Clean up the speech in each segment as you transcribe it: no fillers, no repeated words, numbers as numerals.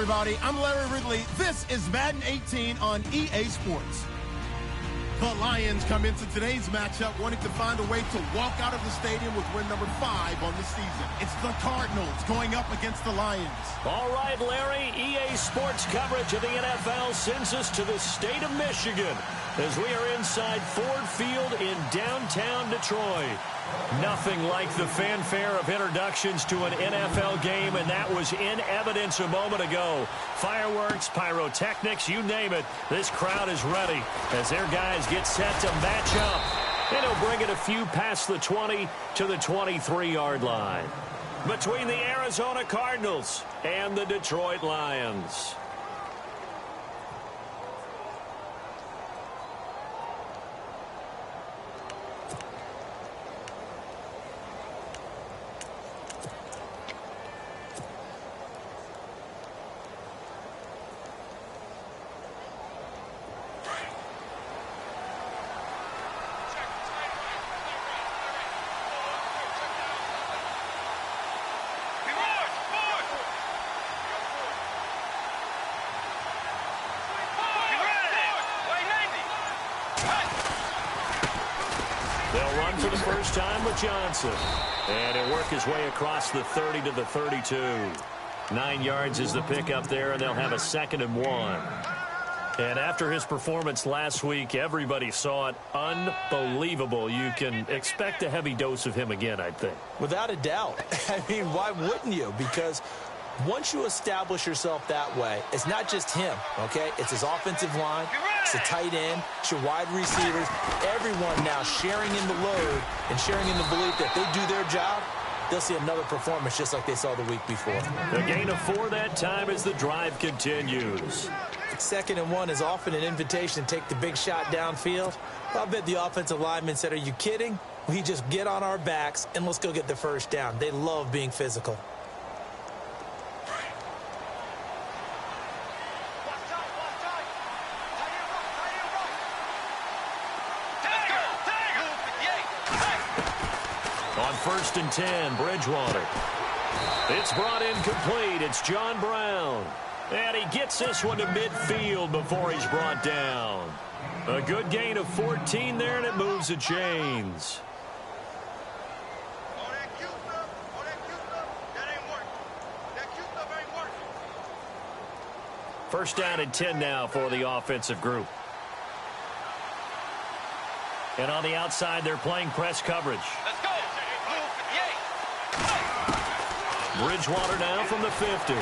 everybody. I'm Larry Ridley. This is Madden 18 on EA Sports. The Lions come into today's matchup wanting to find a way to walk out of the stadium with win number 5 on the season. It's the Cardinals going up against the Lions. All right, Larry, EA Sports coverage of the NFL sends us to the state of Michigan as we are inside Ford Field in downtown Detroit. Nothing like the fanfare of introductions to an NFL game, and that was in evidence a moment ago. Fireworks, pyrotechnics, you name it. This crowd is ready as their guys get set to match up. And he'll bring it a few past the 20 to the 23-yard line. Between the Arizona Cardinals and the Detroit Lions. They'll run for the first time with Johnson. And he'll work his way across the 30 to the 32. 9 yards is the pickup there, and they'll have a 2nd and 1. And after his performance last week, everybody saw it. Unbelievable. You can expect a heavy dose of him again, I think. Without a doubt. I mean, why wouldn't you? Because once you establish yourself that way, it's not just him, okay? It's his offensive line, it's the tight end, it's your wide receivers, everyone now sharing in the load and sharing in the belief that they do their job, they'll see another performance just like they saw the week before. The gain of 4 that time as the drive continues. 2nd and 1 is often an invitation to take the big shot downfield. I bet the offensive lineman said, are you kidding? We just get on our backs and let's go get the first down. They love being physical. On 1st and 10, Bridgewater. It's brought in complete. It's John Brown. And he gets this one to midfield before he's brought down. A good gain of 14 there, and it moves the chains. First down and 10 now for the offensive group. And on the outside, they're playing press coverage. Let's go. Bridgewater now from the 50. He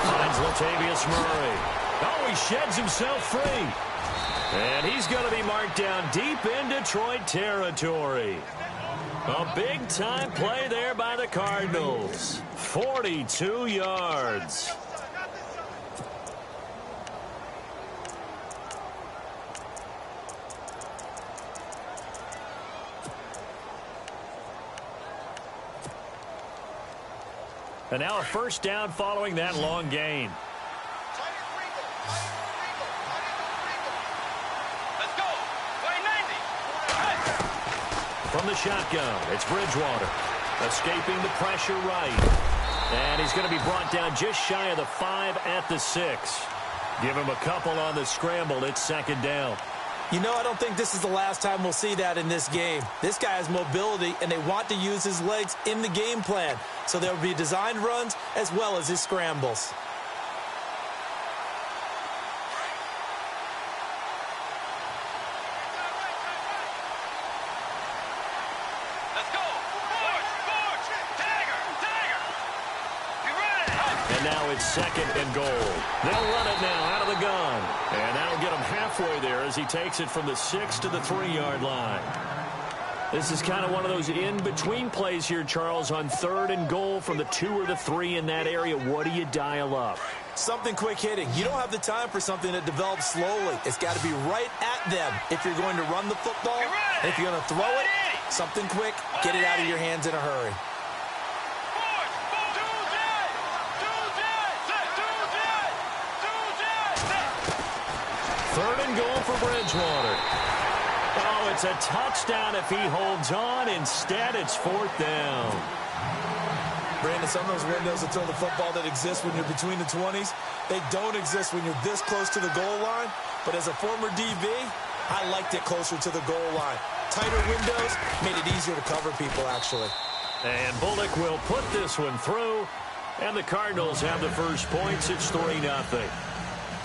finds Latavius Murray. Oh, he sheds himself free. And he's going to be marked down deep in Detroit territory. A big-time play there by the Cardinals. 42 yards. And now a first down following that long gain. Let's go. From the shotgun, it's Bridgewater. Escaping the pressure right. And he's going to be brought down just shy of the 5 at the 6. Give him a couple on the scramble. It's 2nd down. You know, I don't think this is the last time we'll see that in this game. This guy has mobility, and they want to use his legs in the game plan. So there will be designed runs as well as his scrambles. Let's go. Forge. Dagger. You ready? And now it's 2nd and goal. They'll run it now out of the gun. And that'll get him halfway there as he takes it from the 6 to the 3-yard line. This is kind of one of those in-between plays here, Charles, on 3rd and goal from the 2 or the 3 in that area. What do you dial up? Something quick hitting. You don't have the time for something that develops slowly. It's got to be right at them if you're going to run the football. And if you're going to throw it, something quick, get it out of your hands in a hurry. 3rd and goal for Bridgewater. Oh, it's a touchdown if he holds on. Instead, it's 4th down. Brandon, some of those windows to throw the football that exist when you're between the 20s, they don't exist when you're this close to the goal line. But as a former DB, I liked it closer to the goal line. Tighter windows made it easier to cover people, actually. And Bullock will put this one through, and the Cardinals have the first points. It's 3-0.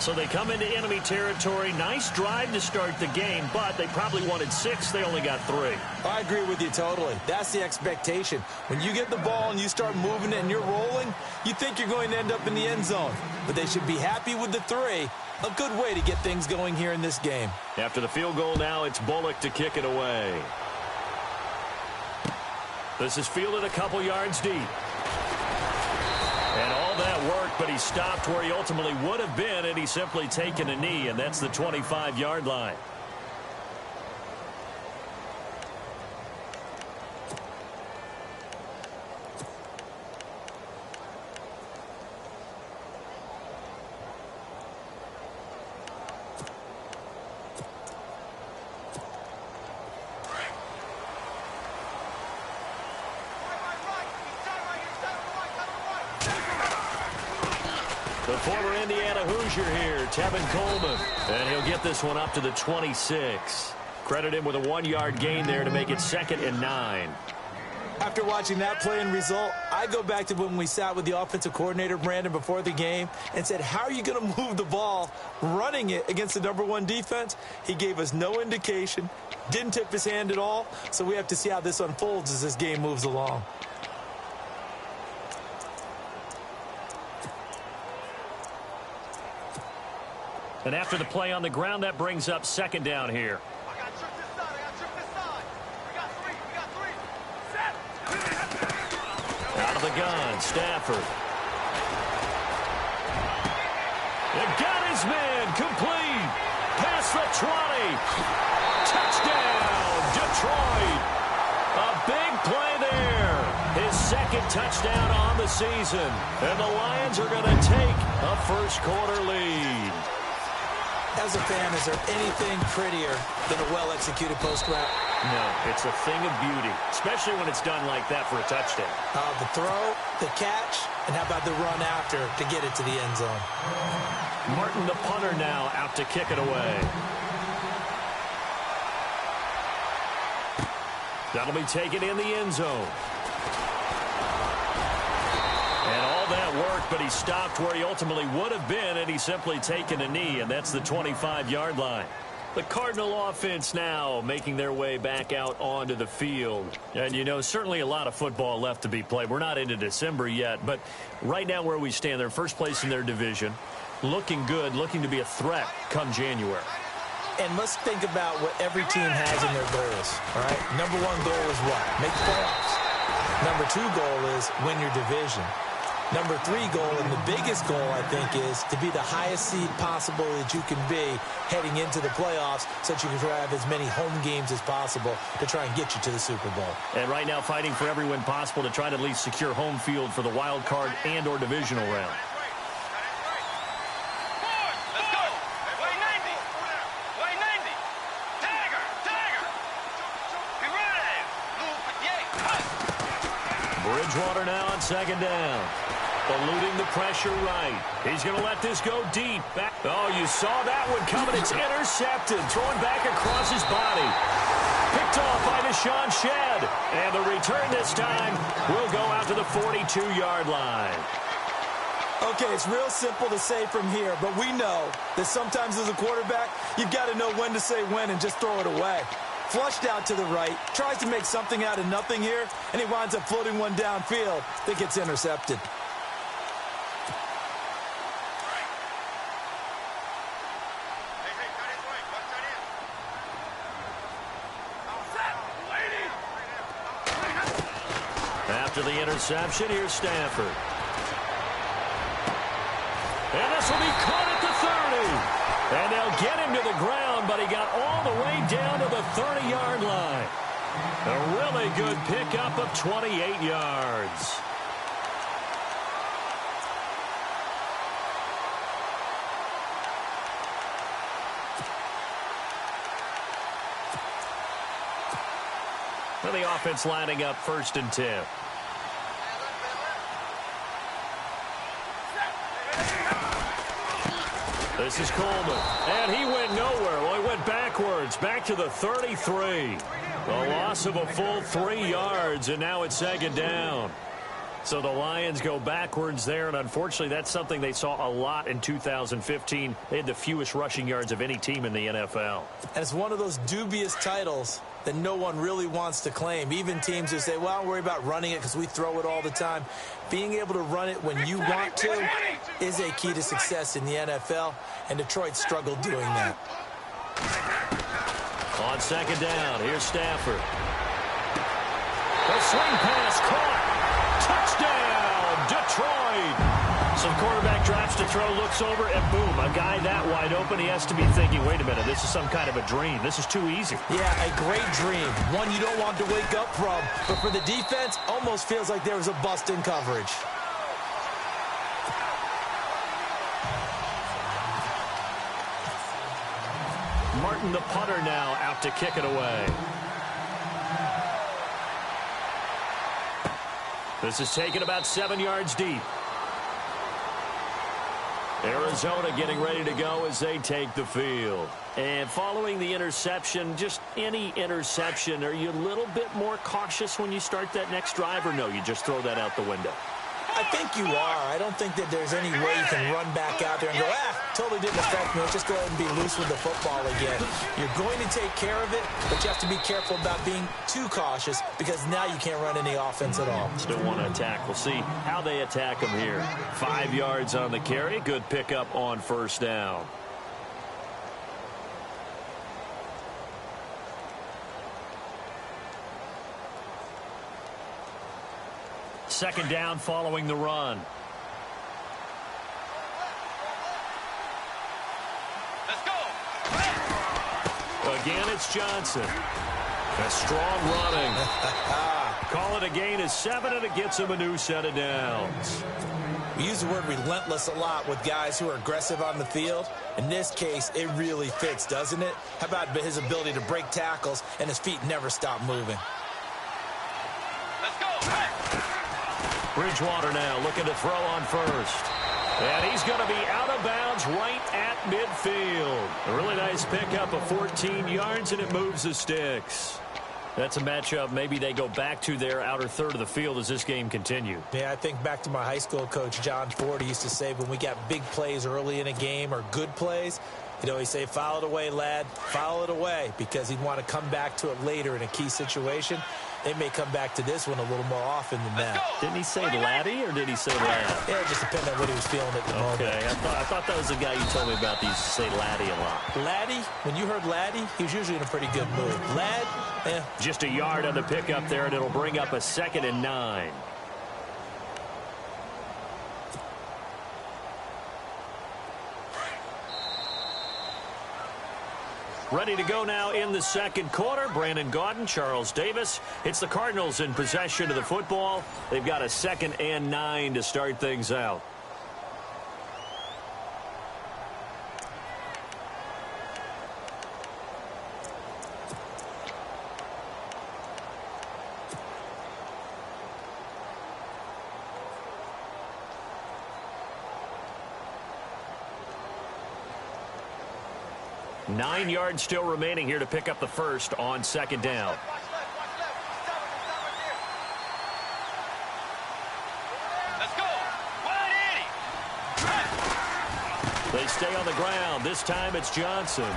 So they come into enemy territory. Nice drive to start the game, but they probably wanted 6. They only got 3. I agree with you totally. That's the expectation. When you get the ball and you start moving it and you're rolling, you think you're going to end up in the end zone. But they should be happy with the 3. A good way to get things going here in this game. After the field goal now, it's Bullock to kick it away. This is fielded a couple yards deep. And all that work, but he stopped where he ultimately would have been, and he's simply taken a knee, and that's the 25-yard line. The former Indiana Hoosier here, Tevin Coleman. And he'll get this one up to the 26. Credit him with a 1-yard gain there to make it 2nd and 9. After watching that play and result, I go back to when we sat with the offensive coordinator, Brandon, before the game and said, how are you going to move the ball running it against the #1 defense? He gave us no indication, didn't tip his hand at all, so we have to see how this unfolds as this game moves along. And after the play on the ground, that brings up 2nd down here. I got tripped this side. I got tripped this side. We got 3. We got 3. Set. Out of the gun, Stafford. It got his man, complete. Past the 20. Touchdown, Detroit. A big play there. His 2nd touchdown on the season. And the Lions are going to take a first-quarter lead. As a fan, is there anything prettier than a well-executed post route? No, it's a thing of beauty, especially when it's done like that for a touchdown. The throw, the catch, and how about the run after to get it to the end zone? Martin, the punter, now out to kick it away. That'll be taken in the end zone. And all that work, but he stopped where he ultimately would have been, and he's simply taken a knee, and that's the 25-yard line. The Cardinal offense now making their way back out onto the field. And, you know, certainly a lot of football left to be played. We're not into December yet, but right now where we stand, they're first place in their division, looking good, looking to be a threat come January. And let's think about what every team has in their goals, all right? #1 goal is what? Make the playoffs. #2 goal is win your division. #3 goal, and the biggest goal, I think, is to be the highest seed possible that you can be heading into the playoffs so that you can have as many home games as possible to try and get you to the Super Bowl. And right now fighting for every win possible to try to at least secure home field for the wild card and or divisional round. Let's go. Way 90. Way 90. Tiger. Tiger. Be ready. Blue 58. Bridgewater now on 2nd down. Eluding the pressure right. He's going to let this go deep. Back. Oh, you saw that one coming. It's intercepted. Throwing back across his body. Picked off by Deshaun Shedd. And the return this time will go out to the 42-yard line. Okay, it's real simple to say from here, but we know that sometimes as a quarterback, you've got to know when to say when and just throw it away. Flushed out to the right, tries to make something out of nothing here, and he winds up floating one downfield that gets intercepted. After the interception, here's Stafford. And this will be caught at the 30. And they'll get him to the ground, but he got all the way down to the 30-yard line. A really good pickup of 28 yards. And the offense lining up 1st and 10. This is Coleman, and he went nowhere. Well, he went backwards, back to the 33. A loss of a full 3 yards, and now it's second down. So the Lions go backwards there, and unfortunately that's something they saw a lot in 2015. They had the fewest rushing yards of any team in the NFL. And it's one of those dubious titles that no one really wants to claim. Even teams who say, well, don't worry about running it because we throw it all the time. Being able to run it when you want to is a key to success in the NFL, and Detroit struggled doing that. On second down, here's Stafford. The swing pass caught. Touchdown, Detroit. So the quarterback drops to throw, looks over, and boom, a guy that wide open. He has to be thinking, wait a minute, this is some kind of a dream. This is too easy. Yeah, a great dream. One you don't want to wake up from. But for the defense, almost feels like there was a bust in coverage. Martin, the punter, now out to kick it away. This is taken about 7 yards deep. Arizona getting ready to go as they take the field. And following the interception, just any interception, are you a little bit more cautious when you start that next drive, or no, you just throw that out the window? I think you are. I don't think that there's any way you can run back out there and go, totally didn't affect me. Let's just go ahead and be loose with the football again. You're going to take care of it, but you have to be careful about being too cautious because now you can't run any offense at all. Still want to attack. We'll see how they attack them here. 5 yards on the carry. Good pickup on first down. Second down following the run. Let's go. Again, it's Johnson. A strong running. Call it a gain of 7, and it gets him a new set of downs. We use the word relentless a lot with guys who are aggressive on the field. In this case, it really fits, doesn't it? How about his ability to break tackles and his feet never stop moving? Let's go. Bridgewater now looking to throw on first. And he's going to be out of bounds right at midfield. A really nice pickup of 14 yards, and it moves the sticks. That's a matchup maybe they go back to their outer third of the field as this game continues. Yeah, I think back to my high school coach, John Ford. He used to say when we got big plays early in a game or good plays, he'd always say, foul it away, lad, foul it away, because he'd want to come back to it later in a key situation. They may come back to this one a little more often than that. Didn't he say laddie, or did he say lad? Yeah, it just depended on what he was feeling at the moment. Okay, I thought that was the guy you told me about. He used to say laddie a lot. Laddie, when you heard laddie, he was usually in a pretty good mood. Lad, Just a yard on the pickup there, and it'll bring up a 2nd and 9. Ready to go now in the second quarter. Brandon Gaudin, Charles Davis. It's the Cardinals in possession of the football. They've got a 2nd and 9 to start things out. Nine yards still remaining here to pick up the first on second down. Watch left. Let's go. 180. They stay on the ground. This time it's Johnson.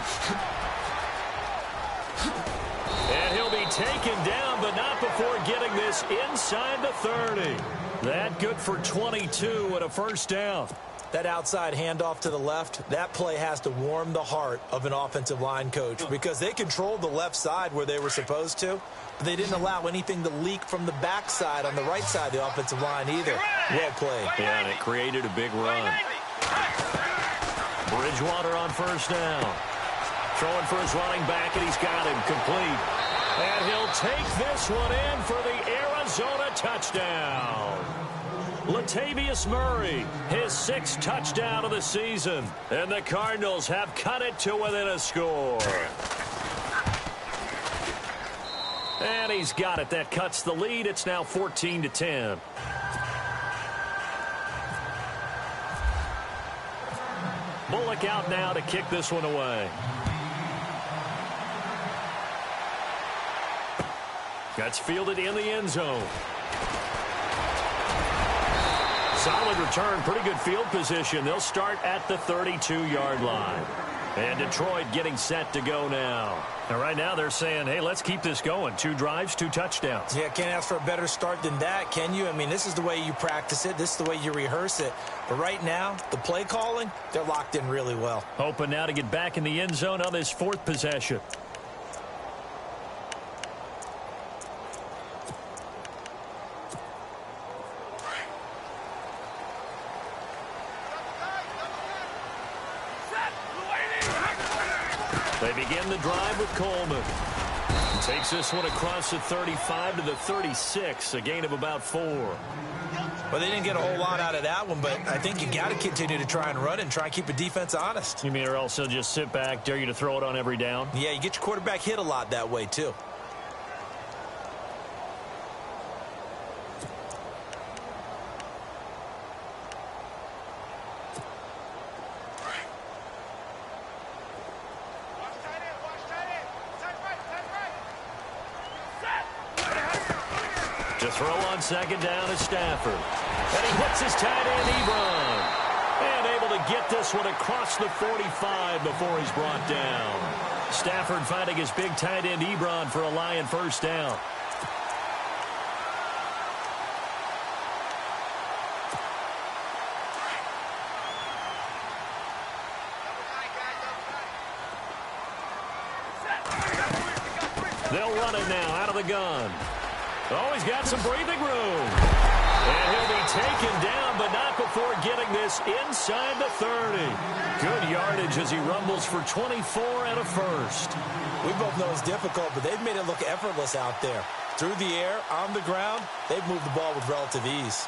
And he'll be taken down, but not before getting this inside the 30. That good for 22 and a first down. that outside handoff to the left, that play has to warm the heart of an offensive line coach because they controlled the left side where they were supposed to, but they didn't allow anything to leak from the backside on the right side of the offensive line either. Well played. Yeah, and it created a big run. Bridgewater on first down. Throwing for his running back, and he's got him complete. And he'll take this one in for the Arizona touchdown. Latavius Murray, his 6th touchdown of the season. And the Cardinals have cut it to within a score. And he's got it. That cuts the lead. It's now 14-10. Bullock out now to kick this one away. That's fielded in the end zone. Solid return, pretty good field position. They'll start at the 32-yard line. And Detroit getting set to go now. And right now they're saying, hey, let's keep this going. 2 drives, 2 touchdowns. Yeah, can't ask for a better start than that, can you? I mean, this is the way you practice it. This is the way you rehearse it. But right now, the play calling, they're locked in really well. Hoping now to get back in the end zone on this 4th possession. They begin the drive with Coleman. Takes this one across the 35 to the 36, a gain of about 4. Well, they didn't get a whole lot out of that one, but I think you got to continue to try and run it and try and keep the defense honest. You mean or else they'll just sit back, dare you to throw it on every down? Yeah, you get your quarterback hit a lot that way, too. To throw on second down is Stafford. And he hits his tight end, Ebron. And able to get this one across the 45 before he's brought down. Stafford finding his big tight end, Ebron, for a Lion first down. They'll run it now out of the gun. Oh, he's got some breathing room. And he'll be taken down, but not before getting this inside the 30. Good yardage as he rumbles for 24 and a first. We both know it's difficult, but they've made it look effortless out there. Through the air, on the ground, they've moved the ball with relative ease.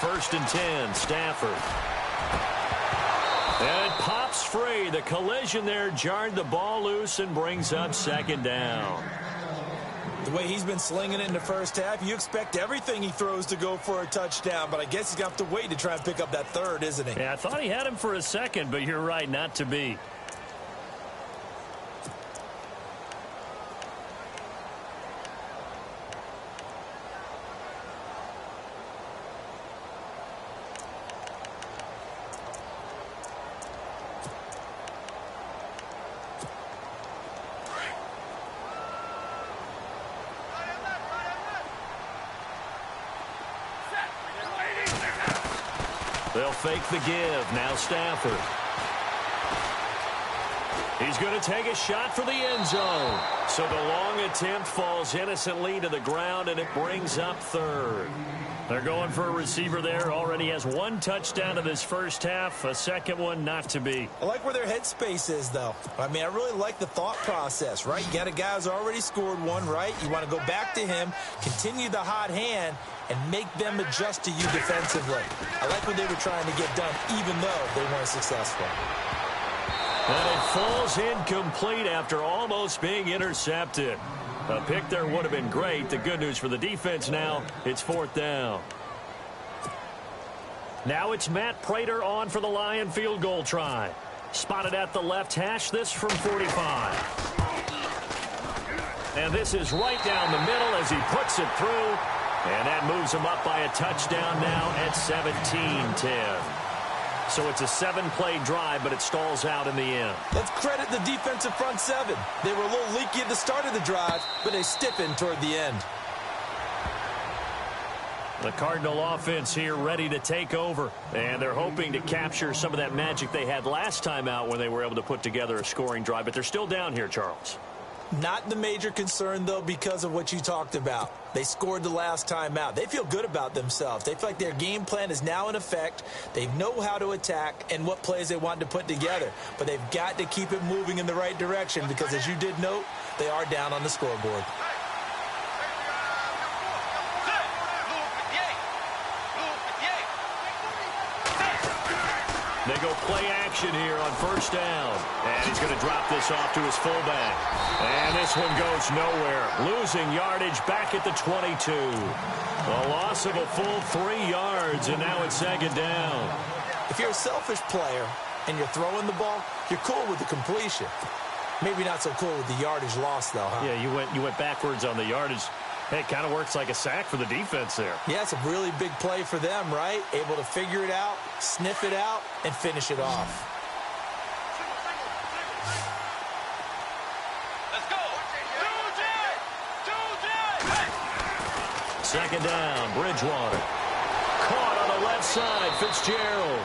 First and 10, Stafford. And it pops free. The collision there jarred the ball loose and brings up second down. The way he's been slinging it in the first half, you expect everything he throws to go for a touchdown, but I guess he's going to have to wait to try and pick up that third, isn't he? Yeah, I thought he had him for a second, but you're right, not to be. They'll fake the give. Now Stafford. He's going to take a shot for the end zone. So the long attempt falls innocently to the ground, and it brings up third. They're going for a receiver there. Already has 1 touchdown in this first half. A second one not to be. I like where their headspace is, though. I mean, I really like the thought process, right? You got a guy who's already scored 1, right? You want to go back to him, continue the hot hand, and make them adjust to you defensively. I like what they were trying to get done, even though they weren't successful. And it falls incomplete after almost being intercepted. A pick there would have been great. The good news for the defense now, it's 4th down. Now it's Matt Prater on for the Lion field goal try. Spotted at the left hash, this from 45. And this is right down the middle as he puts it through. And that moves him up by a touchdown now at 17-10. So it's a 7-play drive, but it stalls out in the end. Let's credit the defensive front 7. They were a little leaky at the start of the drive, but they stiffened toward the end. The Cardinal offense here ready to take over. And they're hoping to capture some of that magic they had last time out when they were able to put together a scoring drive. But they're still down here, Charles. Not the major concern, though, because of what you talked about. They scored the last time out. They feel good about themselves. They feel like their game plan is now in effect. They know how to attack and what plays they want to put together. But they've got to keep it moving in the right direction because, as you did note, they are down on the scoreboard. They go play action here on first down. And he's going to drop this off to his fullback. And this one goes nowhere. Losing yardage back at the 22. A loss of a full 3 yards, and now it's second down. If you're a selfish player and you're throwing the ball, you're cool with the completion. Maybe not so cool with the yardage loss, though, huh? Yeah, you went backwards on the yardage. Hey, it kind of works like a sack for the defense there. Yeah, it's a really big play for them, right? Able to figure it out, sniff it out, and finish it off. Let's go. Second down, Bridgewater. Caught on the left side, Fitzgerald.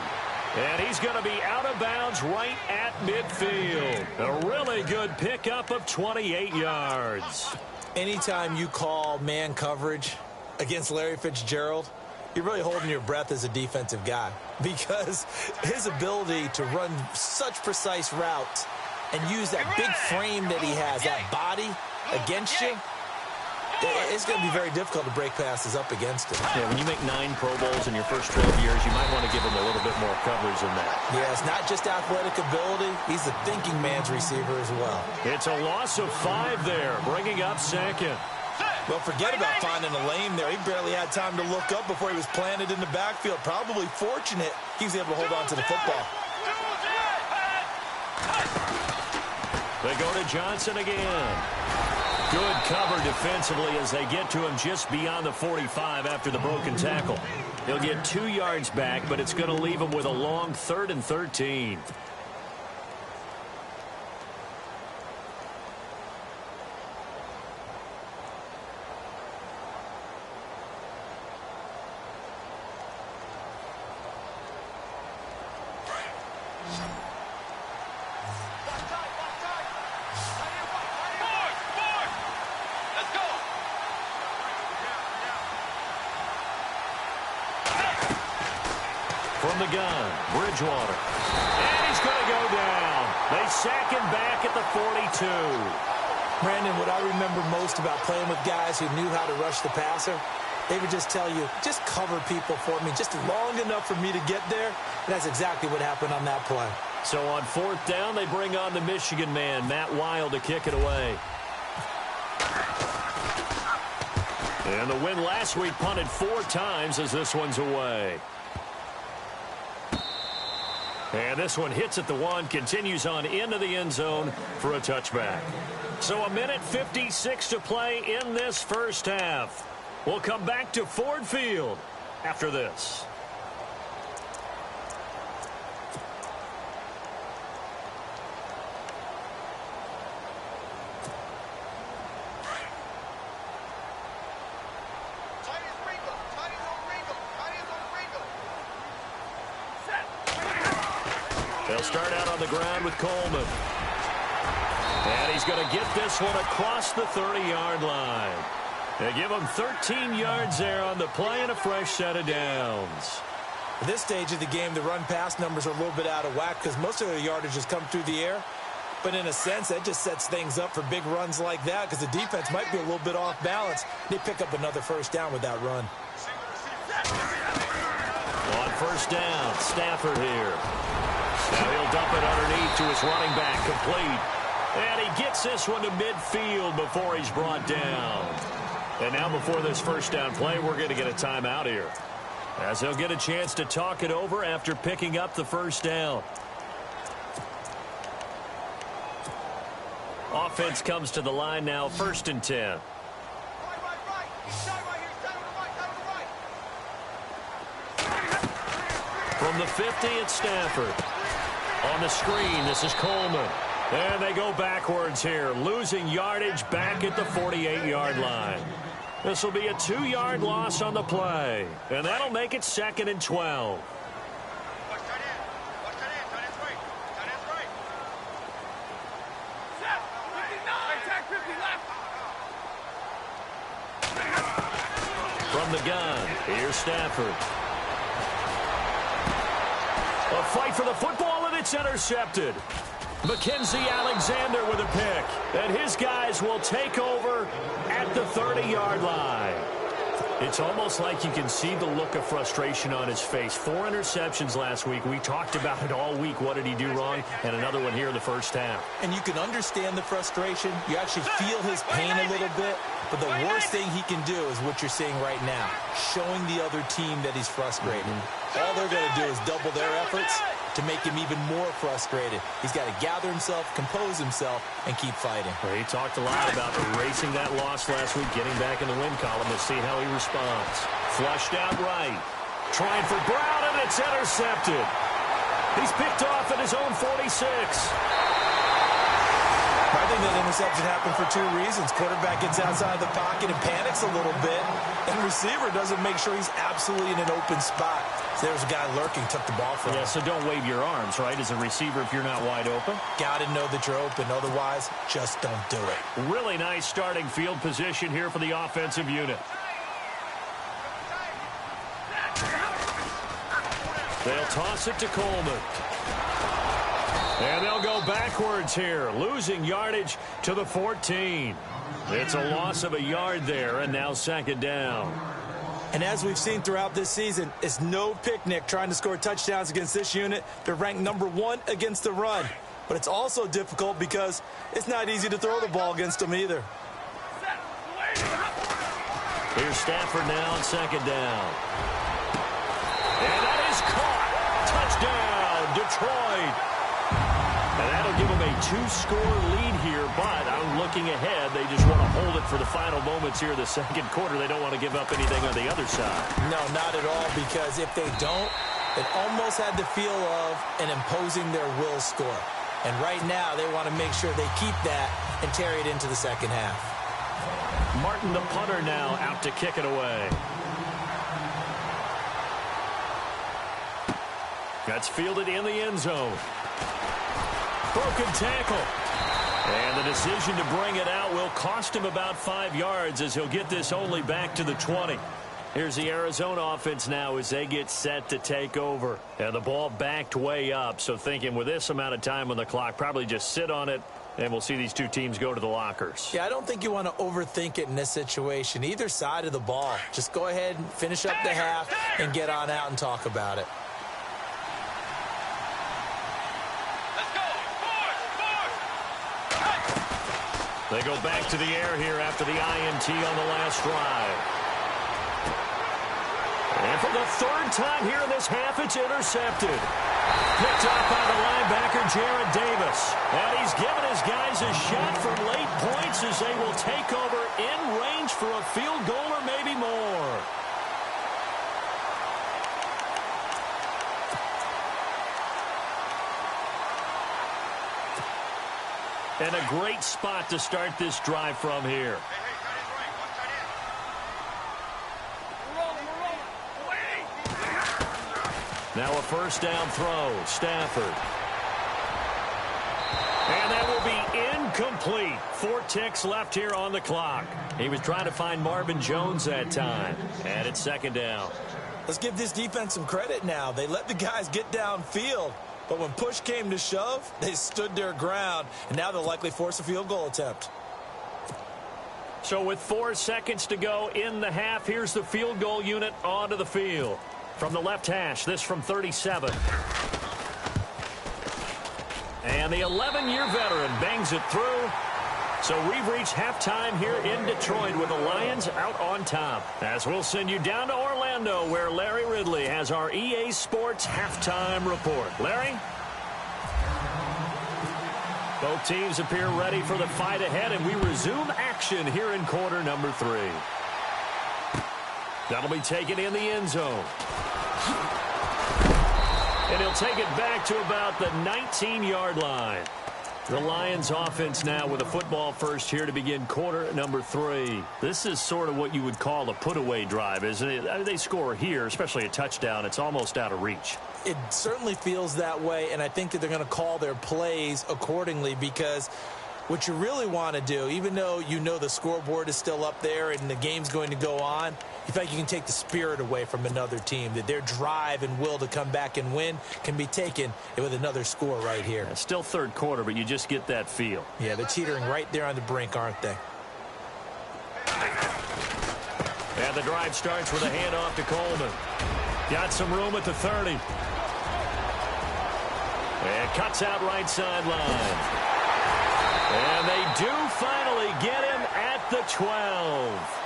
And he's going to be out of bounds right at midfield. A really good pickup of 28 yards. Anytime you call man coverage against Larry Fitzgerald, you're really holding your breath as a defensive guy, because his ability to run such precise routes and use that big frame that he has, that body against you, it's going to be very difficult to break passes up against him. Yeah, when you make 9 Pro Bowls in your first 12 years, you might want to give him a little bit more coverage than that. Yeah, it's not just athletic ability. He's a thinking man's receiver as well. It's a loss of 5 there, bringing up second. Well, forget about finding a lane there. He barely had time to look up before he was planted in the backfield. Probably fortunate he was able to hold on to the football. They go to Johnson again. Good cover defensively as they get to him just beyond the 45 after the broken tackle. He'll get 2 yards back, but it's going to leave him with a long 3rd and 13. From the gun, Bridgewater. And he's going to go down. They sack him back at the 42. Brandon, what I remember most about playing with guys who knew how to rush the passer, they would just tell you, just cover people for me, just long enough for me to get there. And that's exactly what happened on that play. So on 4th down, they bring on the Michigan man, Matt Wild, to kick it away. And the win last week punted 4 times as this one's away. And this one hits at the 1, continues on into the end zone for a touchback. So 1:56 to play in this first half. We'll come back to Ford Field after this. They'll start out on the ground with Coleman. And he's going to get this one across the 30-yard line. They give him 13 yards there on the play and a fresh set of downs. At this stage of the game, the run-pass numbers are a little bit out of whack because most of the yardage has come through the air. But in a sense, that just sets things up for big runs like that because the defense might be a little bit off balance. They pick up another first down with that run. On first down, Stafford here. Now he'll dump it underneath to his running back, complete. And he gets this one to midfield before he's brought down. And now before this first down play, we're going to get a timeout here, as he'll get a chance to talk it over after picking up the first down. Offense comes to the line now, 1st and 10. From the 50, it's Stafford. On the screen, this is Coleman. And they go backwards here, losing yardage back at the 48-yard line. This will be a 2-yard loss on the play, and that'll make it 2nd and 12. From the gun, here's Stafford. A fight for the football, and it's intercepted. Mackenzie Alexander with a pick, and his guys will take over at the 30-yard line. It's almost like you can see the look of frustration on his face. 4 interceptions last week. We talked about it all week. What did he do wrong? And another one here in the first half. And you can understand the frustration. You actually feel his pain a little bit. But the worst thing he can do is what you're seeing right now, showing the other team that he's frustrated. All they're going to do is double their efforts to make him even more frustrated. He's got to gather himself, compose himself, and keep fighting. Well, he talked a lot about erasing that loss last week, getting back in the win column. We'll see how he responds. Flushed out right. Trying for Brown, and it's intercepted. He's picked off at his own 46. I think that interception happened for 2 reasons. Quarterback gets outside the pocket and panics a little bit, and receiver doesn't make sure he's absolutely in an open spot. So there's a guy lurking, took the ball from him. Yeah, so don't wave your arms, right, as a receiver if you're not wide open. Got to know that you're open. Otherwise, just don't do it. Really nice starting field position here for the offensive unit. They'll toss it to Coleman. And they'll go backwards here, losing yardage to the 14. It's a loss of a yard there, and now second down. And as we've seen throughout this season, it's no picnic trying to score touchdowns against this unit. They're ranked #1 against the run. But it's also difficult because it's not easy to throw the ball against them either. Here's Stafford now on second down. And that is caught. Touchdown, Detroit. And that'll give them a 2-score lead here, but I'm looking ahead. They just want to hold it for the final moments here in the second quarter. They don't want to give up anything on the other side. No, not at all, because if they don't, it almost had the feel of an imposing their will score. And right now, they want to make sure they keep that and carry it into the second half. Martin, the punter, now out to kick it away. That's fielded in the end zone. Broken tackle. And the decision to bring it out will cost him about 5 yards as he'll get this only back to the 20. Here's the Arizona offense now as they get set to take over. And the ball backed way up, so thinking with this amount of time on the clock, probably just sit on it, and we'll see these two teams go to the lockers. Yeah, I don't think you want to overthink it in this situation. Either side of the ball. Just go ahead and finish up the half and get on out and talk about it. They go back to the air here after the INT on the last drive. And for the 3rd time here in this half, it's intercepted. Picked up by the linebacker, Jared Davis. And he's given his guys a shot from late points as they will take over in range for a field goal or maybe more. And a great spot to start this drive from here. Now a first down throw. Stafford. And that will be incomplete. 4 ticks left here on the clock. He was trying to find Marvin Jones that time. And it's second down. Let's give this defense some credit now. They let the guys get downfield. But when push came to shove, they stood their ground, and now they'll likely force a field goal attempt. So with 4 seconds to go in the half, here's the field goal unit onto the field. From the left hash, this from 37. And the 11-year veteran bangs it through. So we've reached halftime here in Detroit with the Lions out on top. As we'll send you down to Orlando where Larry Ridley has our EA Sports halftime report. Larry? Both teams appear ready for the fight ahead, and we resume action here in quarter number 3. That'll be taken in the end zone. And he'll take it back to about the 19-yard line. The Lions offense now with a football first here to begin quarter number 3. This is sort of what you would call a put-away drive, isn't it? I mean, they score here, especially a touchdown. It's almost out of reach. It certainly feels that way, and I think that they're going to call their plays accordingly because what you really want to do, even though you know the scoreboard is still up there and the game's going to go on, you feel like you can take the spirit away from another team, that their drive and will to come back and win can be taken with another score right here. It's still third quarter, but you just get that feel. Yeah, they're teetering right there on the brink, aren't they? And the drive starts with a handoff to Coleman. Got some room at the 30. And cuts out right sideline. And they do finally get him at the 12.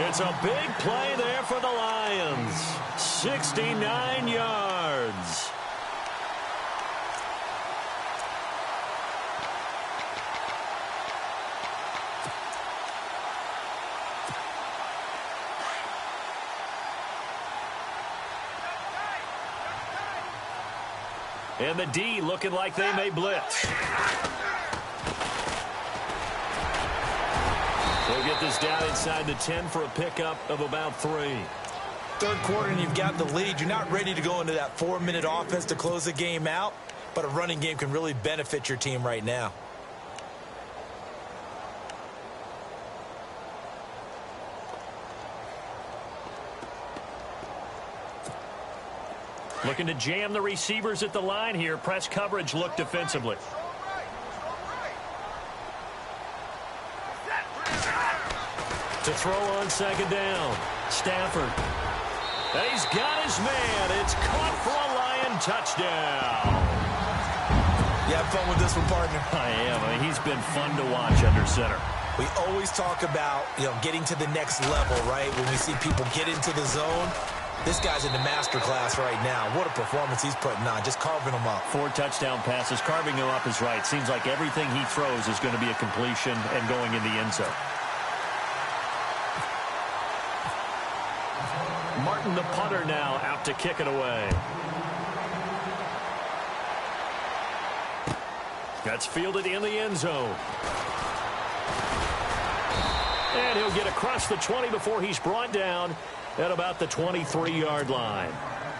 It's a big play there for the Lions. 69 yards. And the D looking like they may blitz. They'll get this down inside the 10 for a pickup of about 3. Third quarter and you've got the lead. You're not ready to go into that 4-minute offense to close the game out, but a running game can really benefit your team right now. Looking to jam the receivers at the line here. Press coverage look defensively. To throw on second down. Stafford. And he's got his man. It's caught for a Lion touchdown. You have fun with this one, partner? I am. I mean, he's been fun to watch under center. We always talk about, getting to the next level, right? When we see people get into the zone, this guy's in the master class right now. What a performance he's putting on, just carving them up. 4 touchdown passes. Carving him up is right. Seems like everything he throws is going to be a completion and going in the end zone. Martin, the punter, now out to kick it away. That's fielded in the end zone. And he'll get across the 20 before he's brought down at about the 23-yard line.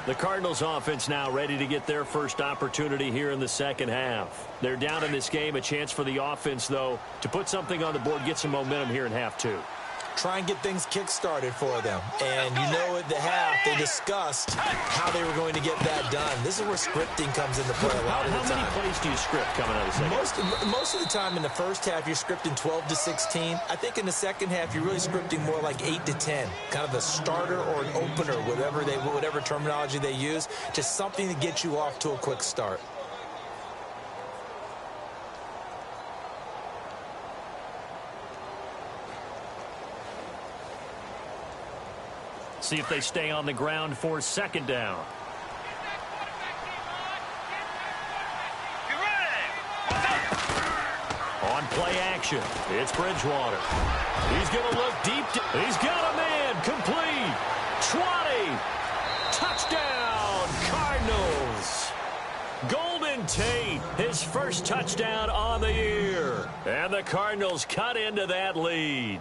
The Cardinals offense now ready to get their first opportunity here in the second half. They're down in this game. A chance for the offense, though, to put something on the board, get some momentum here in half 2. Try and get things kick-started for them. And at the half, they discussed how they were going to get that done. This is where scripting comes into play a lot of the time. How many plays do you script coming out of the second? Most of the time in the first half, you're scripting 12 to 16. I think in the second half, you're really scripting more like 8 to 10. Kind of a starter or an opener, whatever terminology they use. Just something to get you off to a quick start. See if they stay on the ground for second down. On play action, it's Bridgewater. He's going to look deep. He's got a man. Complete. 20. Touchdown, Cardinals. Golden Tate, his first touchdown on the year. And the Cardinals cut into that lead.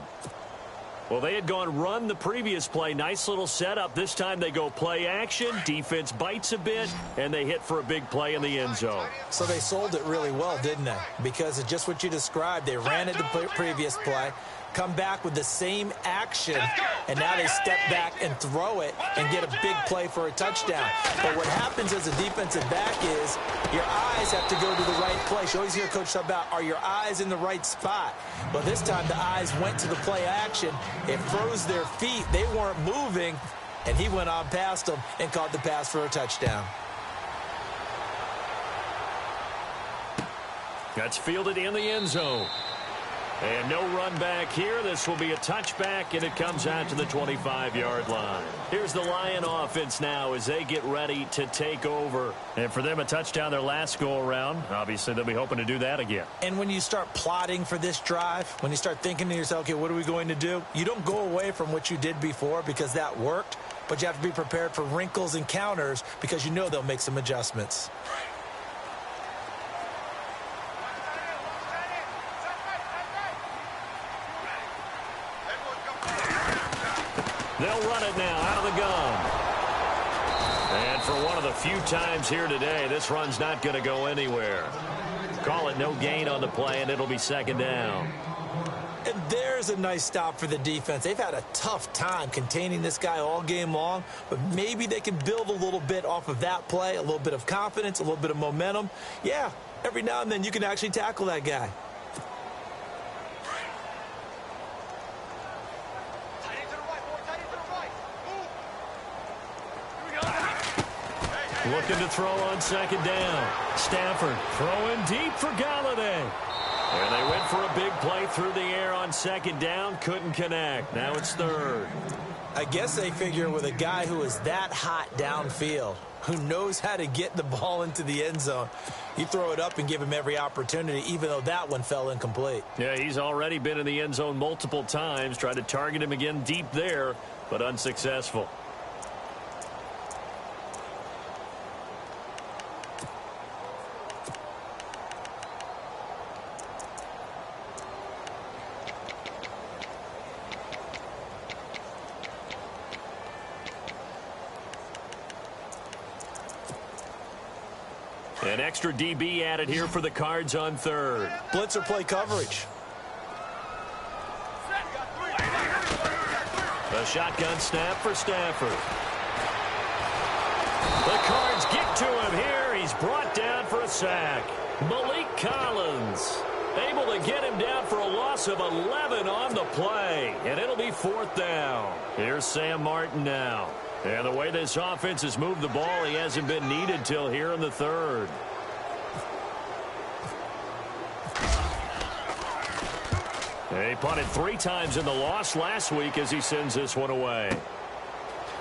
Well, they had gone run the previous play. Nice little setup. This time they go play action. Defense bites a bit, and they hit for a big play in the end zone. So they sold it really well, didn't they? Because it's just what you described. They ran it the previous play, come back with the same action, and now they step back and throw it and get a big play for a touchdown. But what happens as a defensive back is your eyes have to go to the right place. You always hear Coach talk about, are your eyes in the right spot? Well, this time the eyes went to the play action. It froze their feet. They weren't moving, and he went on past them and caught the pass for a touchdown. That's fielded in the end zone. And no run back here. This will be a touchback, and it comes out to the 25-yard line. Here's the Lion offense now as they get ready to take over. And for them, a touchdown their last go-around. Obviously, they'll be hoping to do that again. And when you start plotting for this drive, when you start thinking to yourself, okay, what are we going to do? You don't go away from what you did before because that worked, but you have to be prepared for wrinkles and counters because you know they'll make some adjustments. They'll run it now out of the gun. And for one of the few times here today, this run's not going to go anywhere. Call it no gain on the play, and it'll be second down. And there's a nice stop for the defense. They've had a tough time containing this guy all game long, but maybe they can build a little bit off of that play, a little bit of confidence, a little bit of momentum. Yeah, every now and then you can actually tackle that guy. Tight end to the right, boy, tight end Looking to throw on second down. Stafford throwing deep for Galladay. And they went for a big play through the air on second down. Couldn't connect. Now it's third. I guess they figure with a guy who is that hot downfield, who knows how to get the ball into the end zone, you throw it up and give him every opportunity, even though that one fell incomplete. Yeah, he's already been in the end zone multiple times. Tried to target him again deep there, but unsuccessful. An extra DB added here for the Cards on third. Blitzer play coverage. A shotgun snap for Stafford. The Cards get to him here. He's brought down for a sack. Malik Collins able to get him down for a loss of 11 on the play. And it'll be fourth down. Here's Sam Martin now. And the way this offense has moved the ball, he hasn't been needed till here in the third. He punted 3 times in the loss last week as he sends this one away.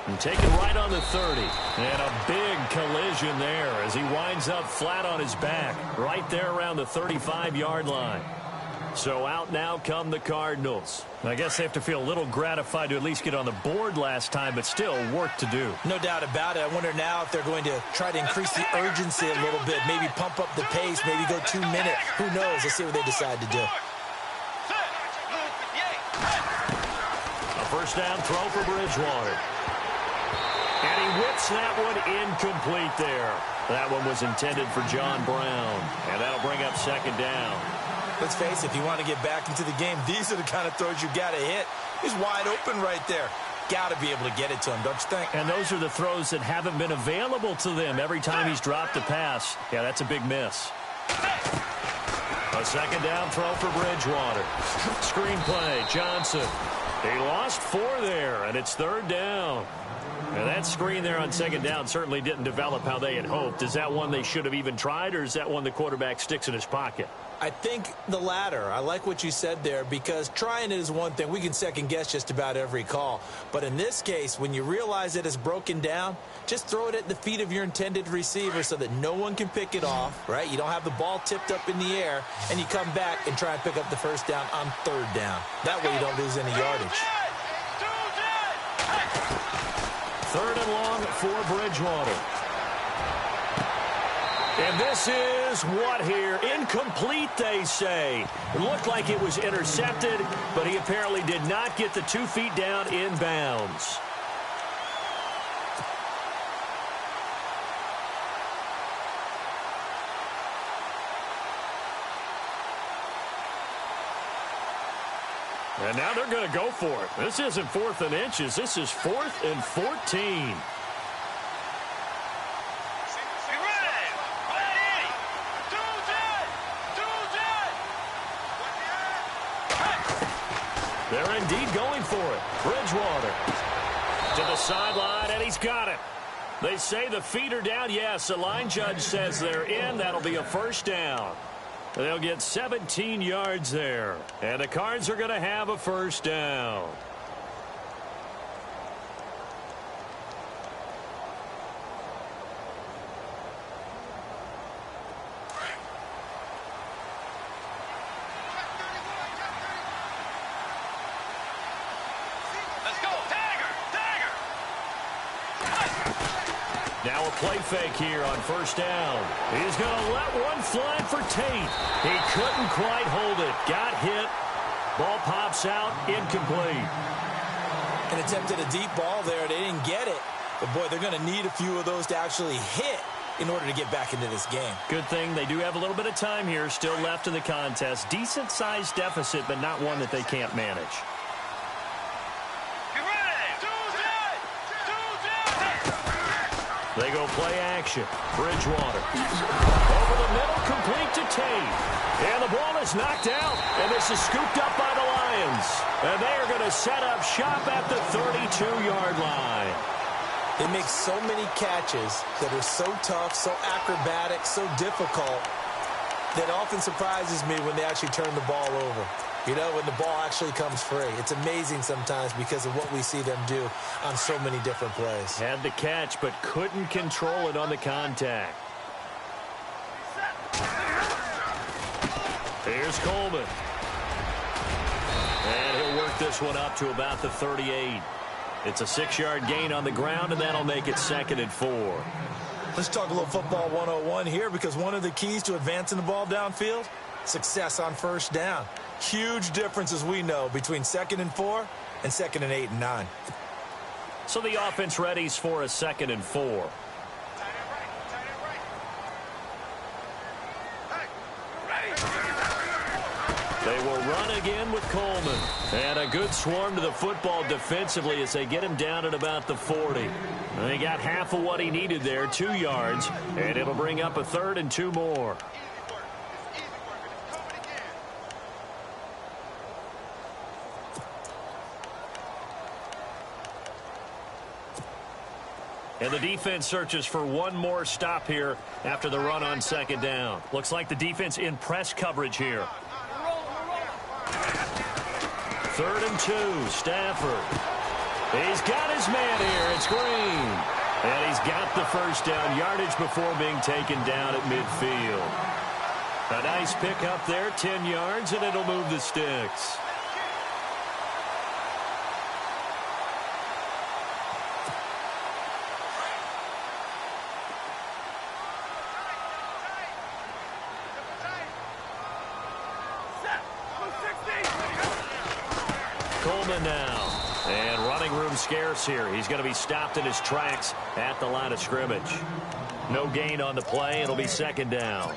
And taken right on the 30. And a big collision there as he winds up flat on his back, right there around the 35-yard line. So out now come the Cardinals. I guess they have to feel a little gratified to at least get on the board last time, but still work to do. No doubt about it. I wonder now if they're going to try to increase the urgency a little bit, maybe pump up the pace, maybe go 2 minute. Who knows? Let's see what they decide to do. A first down throw for Bridgewater. And he whips that one incomplete there. That one was intended for John Brown. And that'll bring up second down. Let's face it, if you want to get back into the game, these are the kind of throws you got to hit. He's wide open right there. Got to be able to get it to him, don't you think? And those are the throws that haven't been available to them every time he's dropped a pass. Yeah, that's a big miss. A second down throw for Bridgewater. Screenplay, Johnson. He lost 4 there, and it's third down. And that screen there on second down certainly didn't develop how they had hoped. Is that one they should have even tried, or is that one the quarterback sticks in his pocket? I think the latter. I like what you said there, because trying it is one thing. We can second guess just about every call. But in this case, when you realize it is broken down, just throw it at the feet of your intended receiver so that no one can pick it off, right? You don't have the ball tipped up in the air, and you come back and try and pick up the first down on third down. That way you don't lose any yardage. Third and long for Bridgewater. And this is what here? Incomplete, they say. It looked like it was intercepted, but he apparently did not get the 2 feet down in bounds. And now they're going to go for it. This isn't 4th and inches. This is 4th and 14. They're indeed going for it. Bridgewater to the sideline, and he's got it. They say the feet are down. Yes, the line judge says they're in. That'll be a first down. They'll get 17 yards there. And the Cards are going to have a first down. Now a play fake here on first down. He's going to let one fly for Tate. He couldn't quite hold it. Got hit. Ball pops out. Incomplete. And attempted a deep ball there. They didn't get it. But, boy, they're going to need a few of those to actually hit in order to get back into this game. Good thing they do have a little bit of time here still left in the contest. Decent-sized deficit, but not one that they can't manage. They go play action. Bridgewater. Over the middle, complete to Tate. And the ball is knocked out. And this is scooped up by the Lions. And they are going to set up shop at the 32-yard line. They make so many catches that are so tough, so acrobatic, so difficult, that often surprises me when they actually turn the ball over. You know, when the ball actually comes free. It's amazing sometimes because of what we see them do on so many different plays. Had the catch, but couldn't control it on the contact. Here's Coleman. And he'll work this one up to about the 38. It's a 6-yard gain on the ground, and that'll make it 2nd and 4. Let's talk a little football 101 here, because one of the keys to advancing the ball downfield, success on first down. Huge difference, as we know, between 2nd and 4 and 2nd and 8 and 9. So the offense readies for a 2nd and 4. They will run again with Coleman. And a good swarm to the football defensively as they get him down at about the 40. And they got half of what he needed there, 2 yards. And it'll bring up a 3rd and 2 more. And the defense searches for one more stop here after the run on 2nd down. Looks like the defense in press coverage here. 3rd and 2, Stafford. He's got his man here. It's Green. And he's got the first down yardage before being taken down at midfield. A nice pick up there, 10 yards, and it'll move the sticks. Coleman now. And running room scarce here. He's going to be stopped in his tracks at the line of scrimmage. No gain on the play. It'll be 2nd down.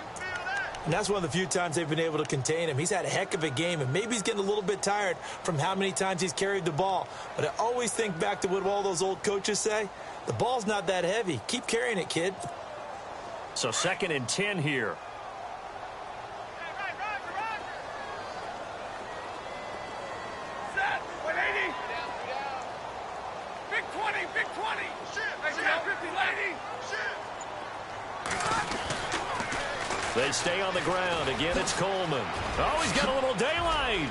And that's one of the few times they've been able to contain him. He's had a heck of a game, and maybe he's getting a little bit tired from how many times he's carried the ball. But I always think back to what all those old coaches say. The ball's not that heavy. Keep carrying it, kid. So 2nd and 10 here. They stay on the ground. Again, it's Coleman. Oh, he's got a little daylight.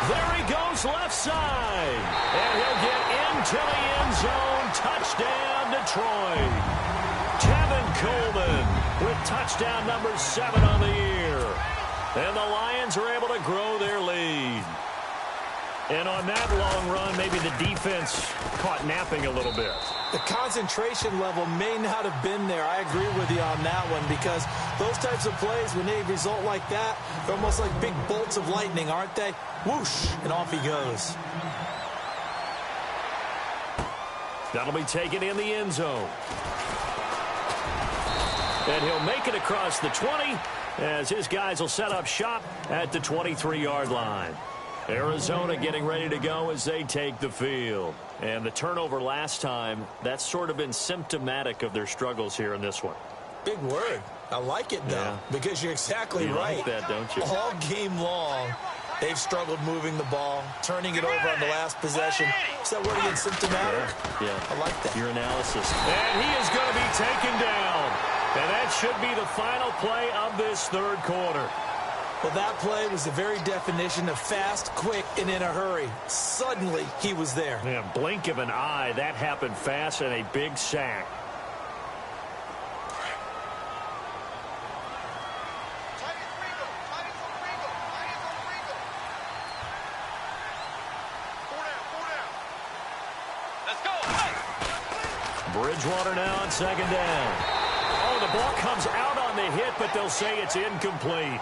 There he goes left side. And he'll get into the end zone. Touchdown, Detroit. Tevin Coleman with touchdown number 7 on the year. And the Lions are able to grow their lead. And on that long run, maybe the defense caught napping a little bit. The concentration level may not have been there. I agree with you on that one, because those types of plays, when they result like that, they're almost like big bolts of lightning, aren't they? Whoosh, and off he goes. That'll be taken in the end zone. And he'll make it across the 20 as his guys will set up shop at the 23-yard line. Arizona getting ready to go as they take the field. And the turnover last time, that's sort of been symptomatic of their struggles here in this one. Big word. I like it, though, because you're exactly right. You like that, don't you? All game long, they've struggled moving the ball, turning it over on the last possession. Is that word again, symptomatic? Yeah. I like that. Your analysis. And he is going to be taken down. And that should be the final play of this 3rd quarter. Well, that play was the very definition of fast, quick, and in a hurry. Suddenly, he was there. Yeah, blink of an eye. That happened fast and a big sack. Bridgewater now on 2nd down. Oh, the ball comes out on the hit, but they'll say it's incomplete.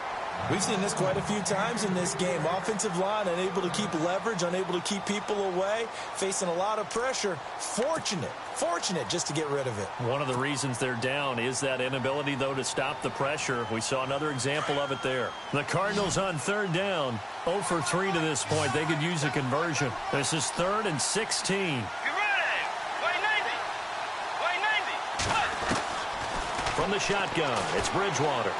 We've seen this quite a few times in this game. Offensive line unable to keep leverage, unable to keep people away, facing a lot of pressure. Fortunate just to get rid of it. One of the reasons they're down is that inability, though, to stop the pressure. We saw another example of it there. The Cardinals on 3rd down, 0 for 3 to this point. They could use a conversion. This is 3rd and 16. From the shotgun, it's Bridgewater.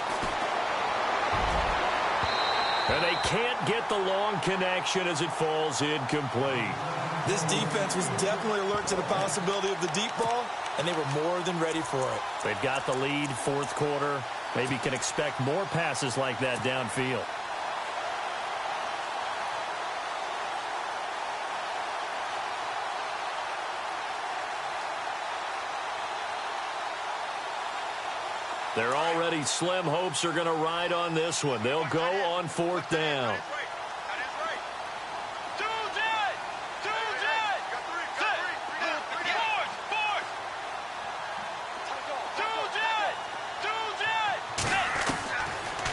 And they can't get the long connection as it falls incomplete. This defense was definitely alert to the possibility of the deep ball, and they were more than ready for it. They've got the lead, fourth quarter. Maybe can expect more passes like that downfield. They're already slim. Hopes are going to ride on this one. They'll go on fourth down.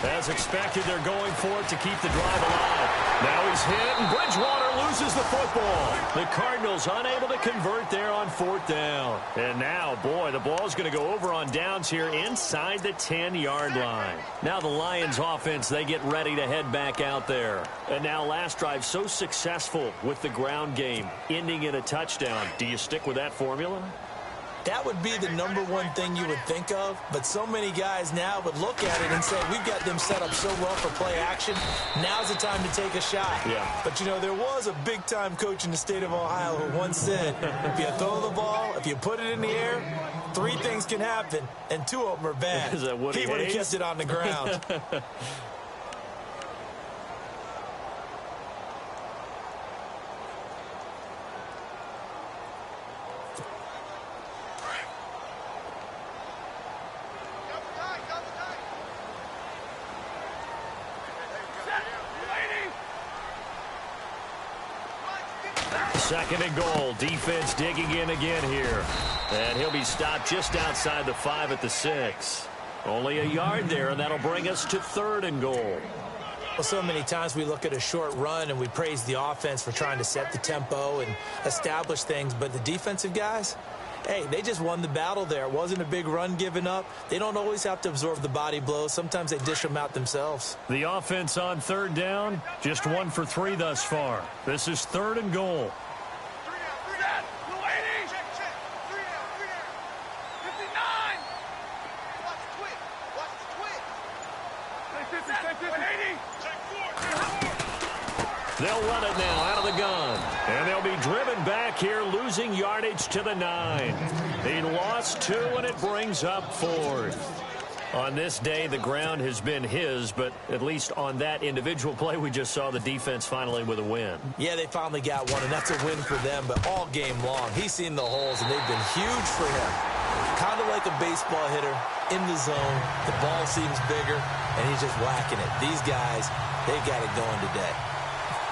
As expected, they're going for it to keep the drive alive. Now he's hit, and Bridgewater loses the football. The Cardinals unable to convert there on fourth down. And now, boy, the ball's going to go over on downs here inside the 10-yard line. Now the Lions offense, they get ready to head back out there. And now last drive so successful with the ground game, ending in a touchdown. Do you stick with that formula? That would be the number one thing you would think of, but so many guys now would look at it and say, we've got them set up so well for play action. Now's the time to take a shot. Yeah. But, you know, there was a big-time coach in the state of Ohio who once said, if you throw the ball, if you put it in the air, 3 things can happen, and 2 of them are bad. Is that what he would have kept it on the ground. Second and goal. Defense digging in again here. And he'll be stopped just outside the 5 at the 6. Only a yard there, and that'll bring us to third and goal. Well, so many times we look at a short run and we praise the offense for trying to set the tempo and establish things, but the defensive guys, hey, they just won the battle there. It wasn't a big run given up. They don't always have to absorb the body blows. Sometimes they dish them out themselves. The offense on third down, just 1 for 3 thus far. This is third and goal. They'll run it now out of the gun. And they'll be driven back here, losing yardage to the 9. He lost 2, and it brings up 4th. On this day, the ground has been his, but at least on that individual play, we just saw the defense finally with a win. Yeah, they finally got one, and that's a win for them, but all game long, he's seen the holes, and they've been huge for him. Kind of like a baseball hitter in the zone. The ball seems bigger, and he's just whacking it. These guys, they've got it going today.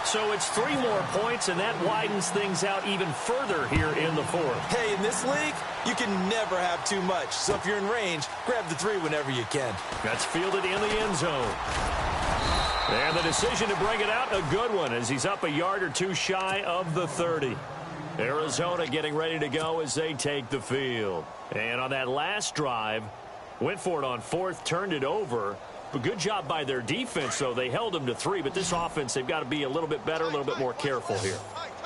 So it's 3 more points, and that widens things out even further here in the 4th. Hey, in this league, you can never have too much. So if you're in range, grab the 3 whenever you can. That's fielded in the end zone. And the decision to bring it out, a good one, as he's up a yard or 2 shy of the 30. Arizona getting ready to go as they take the field. And on that last drive, went for it on 4th, turned it over. But good job by their defense, though. They held them to 3, but this offense, they've got to be a little bit better, a little bit more careful here.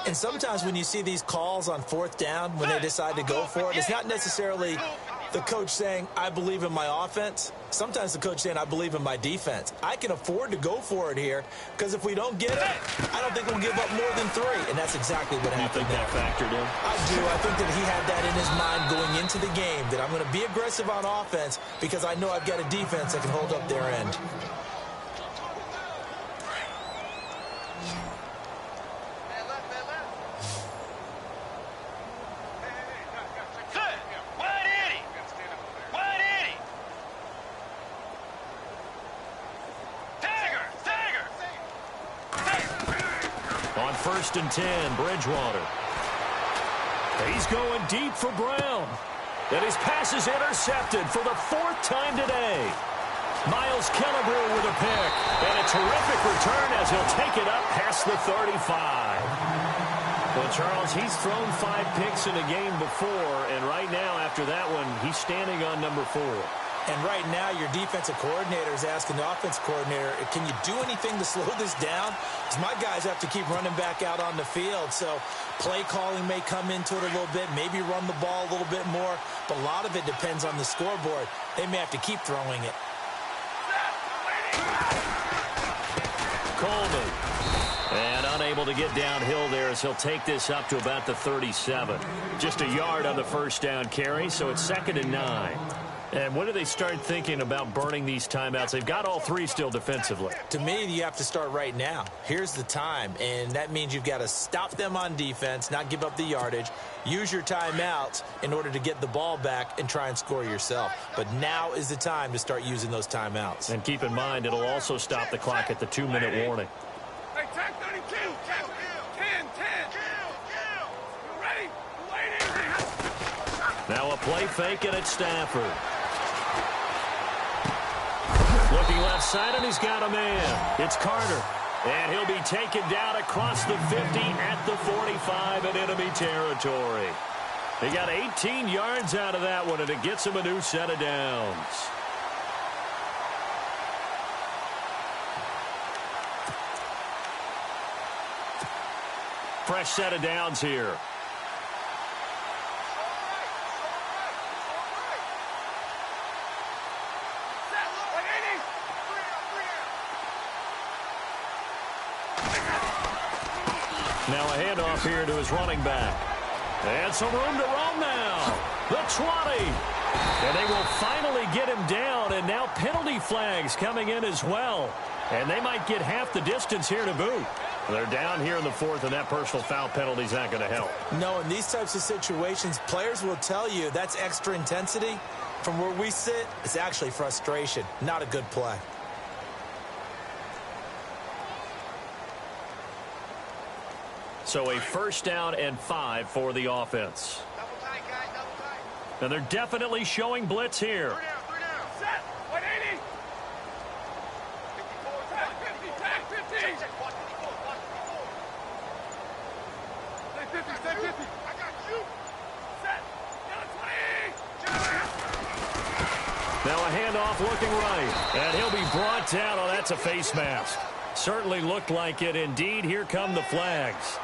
And sometimes when you see these calls on 4th down, when they decide to go for it, it's not necessarily the coach saying, I believe in my offense. Sometimes the coach saying, I believe in my defense. I can afford to go for it here, because if we don't get it, I don't think we'll give up more than 3. And that's exactly what happened there. You think that factored in? I do. I think that he had that in his mind going into the game, that I'm going to be aggressive on offense because I know I've got a defense that can hold up their end. First and 10, Bridgewater. He's going deep for Brown. And his pass is intercepted for the 4th time today. Miles Killebrew with a pick. And a terrific return as he'll take it up past the 35. Well, Charles, he's thrown 5 picks in a game before. And right now, after that one, he's standing on number 4. And right now, your defensive coordinator is asking the offensive coordinator, can you do anything to slow this down? Because my guys have to keep running back out on the field. So play calling may come into it a little bit, maybe run the ball a little bit more. But a lot of it depends on the scoreboard. They may have to keep throwing it. Coleman. And unable able to get downhill there as he'll take this up to about the 37. Just a yard on the first down carry, so it's 2nd and 9. And when do they start thinking about burning these timeouts? They've got all 3 still defensively. To me, you have to start right now. Here's the time, and that means you've got to stop them on defense, not give up the yardage, use your timeouts in order to get the ball back and try and score yourself. But now is the time to start using those timeouts. And keep in mind, it'll also stop the clock at the 2-minute warning. Hey, tag 32, 10. You ready? Now a play fake, and it's Stafford. Looking left side, and he's got a man. It's Carter. And he'll be taken down across the 50 at the 45 in enemy territory. He got 18 yards out of that one, and it gets him a new set of downs. Fresh set of downs here. Now a handoff here to his running back. And some room to roam now. The 20. And they will finally get him down, and now penalty flags coming in as well. And they might get half the distance here to boot. They're down here in the 4th, and that personal foul penalty is not going to help. No, in these types of situations, players will tell you that's extra intensity. From where we sit, it's actually frustration, not a good play. So a 1st down and 5 for the offense. Double tight, guys, double tight. And they're definitely showing blitz here. 3 down. Set. 180. 54, tag 50, tag 50. Check, watch 54, watch 54. Stay 50, stay 50. I got you. Set. Down 20. Now a handoff looking right. And he'll be brought down. Oh, that's a face mask. Certainly looked like it. Indeed, here come the flags.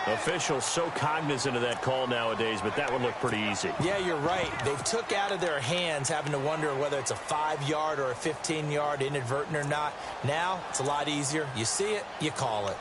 Officials so cognizant of that call nowadays, but that would look pretty easy. Yeah, you're right. They took out of their hands having to wonder whether it's a 5-yard or a 15-yard inadvertent or not. Now, it's a lot easier. You see it, you call it.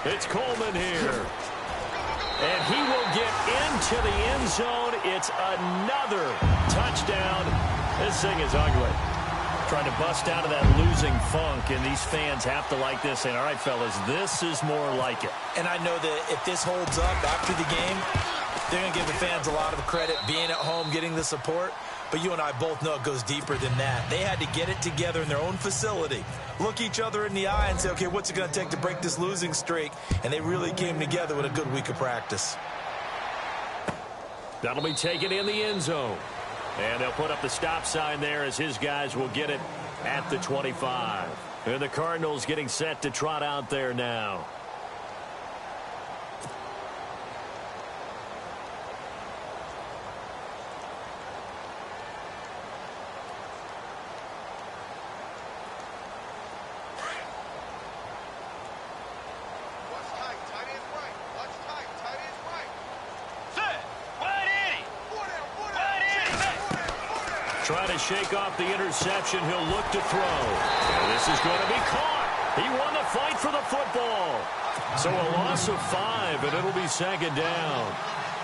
It's Coleman here. And he will get into the end zone. It's another touchdown. This thing is ugly. Trying to bust out of that losing funk, and these fans have to like this. And all right, fellas, this is more like it. And I know that if this holds up after the game, they're going to give the fans a lot of credit, being at home, getting the support. But you and I both know it goes deeper than that. They had to get it together in their own facility, look each other in the eye and say, okay, what's it going to take to break this losing streak? And they really came together with a good week of practice. That'll be taken in the end zone. And they'll put up the stop sign there as his guys will get it at the 25. And the Cardinals getting set to trot out there now. Try to shake off the interception. He'll look to throw. And this is going to be caught. He won the fight for the football. So a loss of 5, and it'll be 2nd down.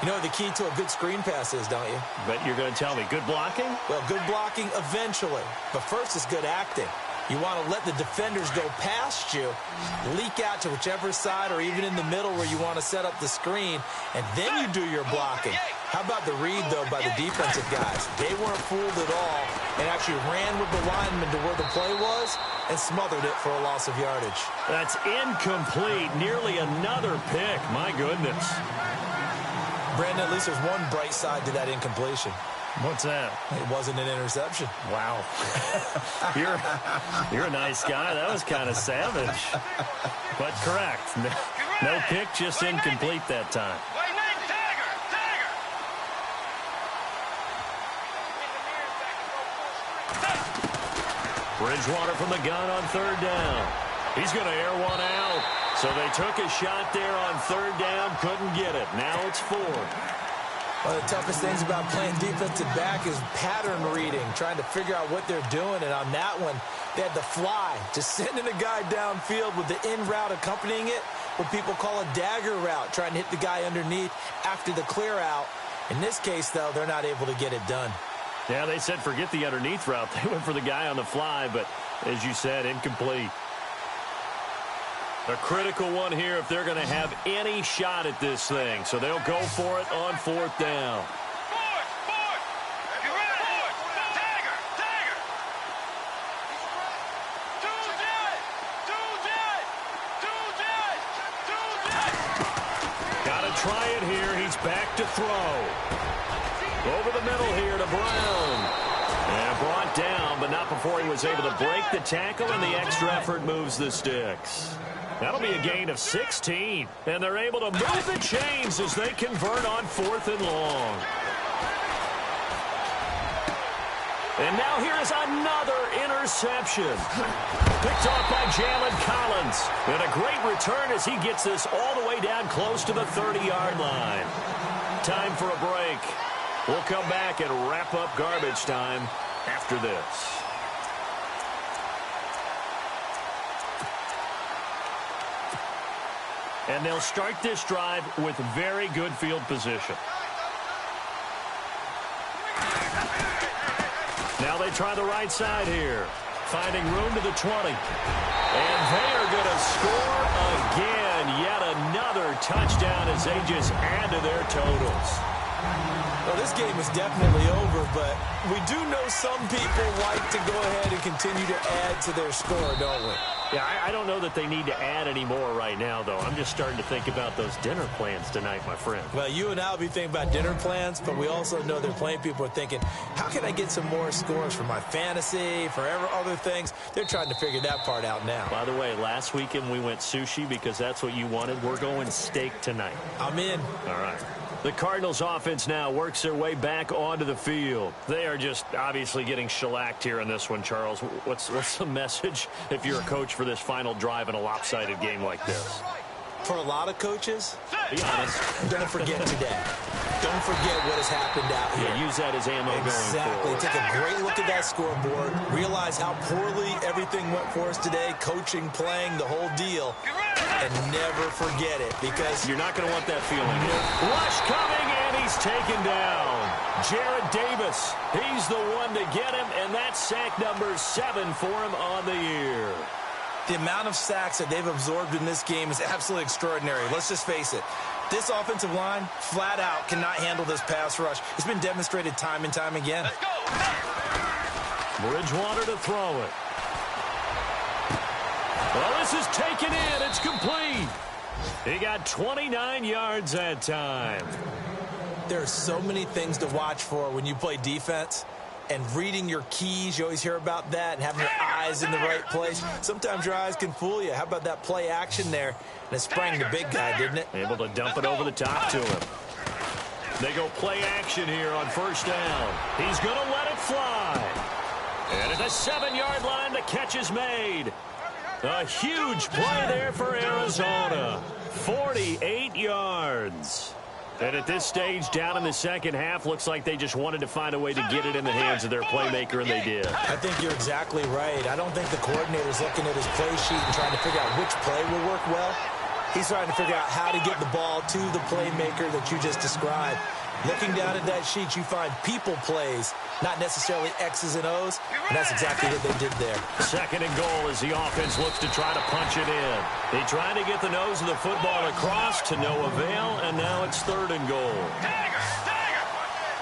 You know what the key to a good screen pass is, don't you? Bet you're going to tell me. Good blocking? Well, good blocking eventually. But first is good acting. You want to let the defenders go past you, leak out to whichever side or even in the middle where you want to set up the screen, and then you do your blocking. How about the read, though, by the defensive guys? They weren't fooled at all and actually ran with the lineman to where the play was and smothered it for a loss of yardage. That's incomplete. Nearly another pick. My goodness. Brandon, at least there's one bright side to that incompletion. What's that? It wasn't an interception. Wow. You're a nice guy. That was kind of savage. But correct. No pick, just incomplete that time. Bridgewater from the gun on third down. He's going to air one out. So they took a shot there on third down, couldn't get it. Now it's fourth. One of the toughest things about playing defensive back is pattern reading, trying to figure out what they're doing. And on that one, they had the fly, just sending a guy downfield with the in route accompanying it, what people call a dagger route, trying to hit the guy underneath after the clear out. In this case, though, they're not able to get it done. Yeah, they said forget the underneath route. They went for the guy on the fly, but as you said, incomplete. A critical one here if they're going to have any shot at this thing. So they'll go for it on fourth down. Got to try it here. He's back to throw. Over the middle here to Brown. And brought down, but not before he was able to break the tackle, and the extra effort moves the sticks. That'll be a gain of 16, and they're able to move the chains as they convert on fourth and long. And now here is another interception. Picked off by Jalen Collins. And a great return as he gets this all the way down close to the 30-yard line. Time for a break. We'll come back and wrap up garbage time after this. And they'll start this drive with very good field position. Now they try the right side here. Finding room to the 20. And they are going to score again. Yet another touchdown as they just add to their totals. Well, this game is definitely over, but we do know some people like to go ahead and continue to add to their score, don't we? Yeah, I don't know that they need to add any more right now, though. I'm just starting to think about those dinner plans tonight, my friend. Well, you and I will be thinking about dinner plans, but we also know that plenty of people are thinking, how can I get some more scores for my fantasy, for other things? They're trying to figure that part out now. By the way, last weekend we went sushi because that's what you wanted. We're going steak tonight. I'm in. All right. The Cardinals offense now works their way back onto the field. They are just obviously getting shellacked here in this one, Charles. What's the message if you're a coach for this final drive in a lopsided game like this? For a lot of coaches, be honest, don't forget today. Don't forget what has happened out here. Yeah, use that as ammo going forward. Take a great look at that scoreboard. Realize how poorly everything went for us today, coaching, playing, the whole deal. And never forget it, because you're not going to want that feeling. Rush coming, and he's taken down. Jarrad Davis, he's the one to get him, and that's sack number 7 for him on the year. The amount of sacks that they've absorbed in this game is absolutely extraordinary. Let's just face it. This offensive line, flat out, cannot handle this pass rush. It's been demonstrated time and time again. Let's go. Bridgewater to throw it. Well, this is taken in. It's complete. He got 29 yards that time. There are so many things to watch for when you play defense. And reading your keys, you always hear about that, and having your eyes in the right place. Sometimes your eyes can fool you. How about that play action there? And it sprang the big guy, didn't it? Able to dump it over the top to him. They go play action here on first down. He's going to let it fly. And at the 7-yard line, the catch is made. A huge play there for Arizona. 48 yards. And at this stage, down in the second half, looks like they just wanted to find a way to get it in the hands of their playmaker, and they did. I think you're exactly right. I don't think the coordinator's looking at his play sheet and trying to figure out which play will work well. He's trying to figure out how to get the ball to the playmaker that you just described. Looking down at that sheet, you find people plays, not necessarily X's and O's, and that's exactly what they did there. Second and goal as the offense looks to try to punch it in. They tried to get the nose of the football across to no avail, and now it's third and goal.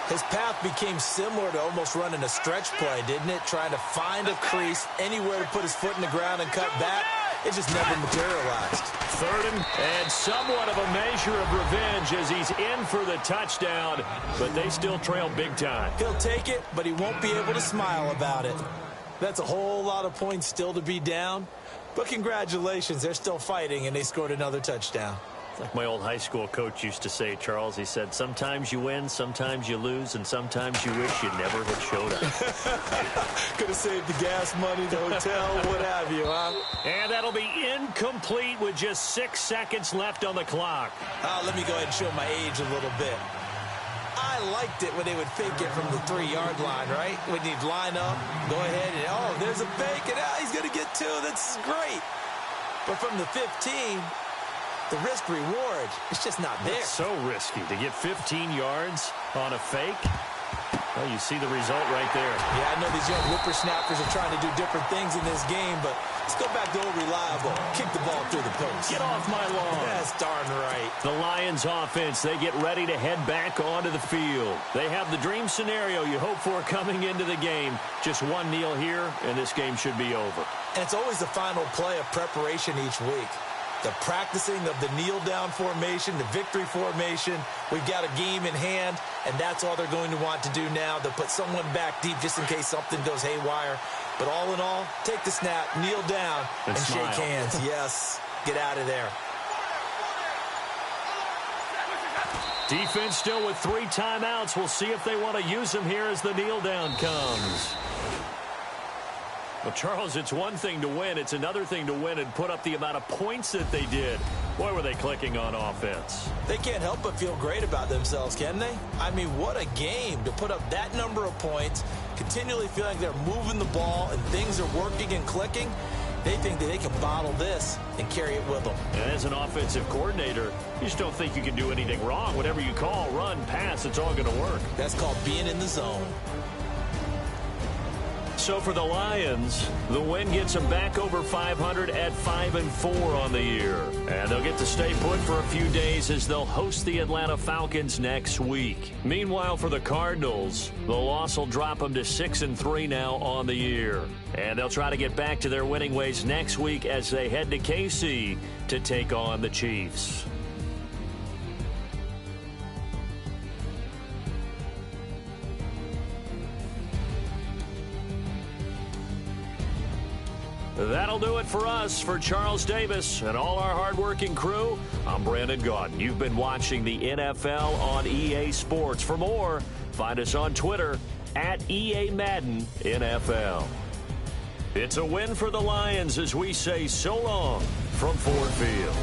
His path became similar to almost running a stretch play, didn't it? Trying to find a crease, anywhere to put his foot in the ground and cut back. It just never materialized. Third and somewhat of a measure of revenge as he's in for the touchdown, but they still trail big time. He'll take it, but he won't be able to smile about it. That's a whole lot of points still to be down, but congratulations, they're still fighting, and they scored another touchdown. It's like my old high school coach used to say, Charles. He said, sometimes you win, sometimes you lose, and sometimes you wish you never had showed up. Could have saved the gas money, the hotel, what have you, huh? And that'll be incomplete with just 6 seconds left on the clock. Let me go ahead and show my age a little bit. I liked it when they would fake it from the 3-yard line, right? When you'd line up, go ahead, and oh, there's a fake, and he's going to get 2. That's great. But from the 15, the risk-reward, it's just not there. It's so risky to get 15 yards on a fake. Well, you see the result right there. Yeah, I know these young whippersnappers are trying to do different things in this game, but let's go back to old reliable. Kick the ball through the post. Get off my lawn. That's darn right. The Lions offense, they get ready to head back onto the field. They have the dream scenario you hope for coming into the game. Just one kneel here, and this game should be over. And it's always the final play of preparation each week. The practicing of the kneel-down formation, the victory formation. We've got a game in hand, and that's all they're going to want to do now. They'll put someone back deep just in case something goes haywire. But all in all, take the snap, kneel down, and shake hands. Yes, get out of there. Defense still with 3 timeouts. We'll see if they want to use them here as the kneel-down comes. Well, Charles, it's one thing to win. It's another thing to win and put up the amount of points that they did. Boy, were they clicking on offense. They can't help but feel great about themselves, can they? I mean, what a game to put up that number of points, continually feeling they're moving the ball and things are working and clicking. They think that they can bottle this and carry it with them. And as an offensive coordinator, you just don't think you can do anything wrong. Whatever you call, run, pass, it's all going to work. That's called being in the zone. So for the Lions, the win gets them back over 500 at 5-4 on the year. And they'll get to stay put for a few days as they'll host the Atlanta Falcons next week. Meanwhile, for the Cardinals, the loss will drop them to 6-3 now on the year. And they'll try to get back to their winning ways next week as they head to KC to take on the Chiefs. That'll do it for us. For Charles Davis and all our hardworking crew, I'm Brandon Gaudin. You've been watching the NFL on EA Sports. For more, find us on Twitter at EA Madden NFL. It's a win for the Lions as we say so long from Ford Field.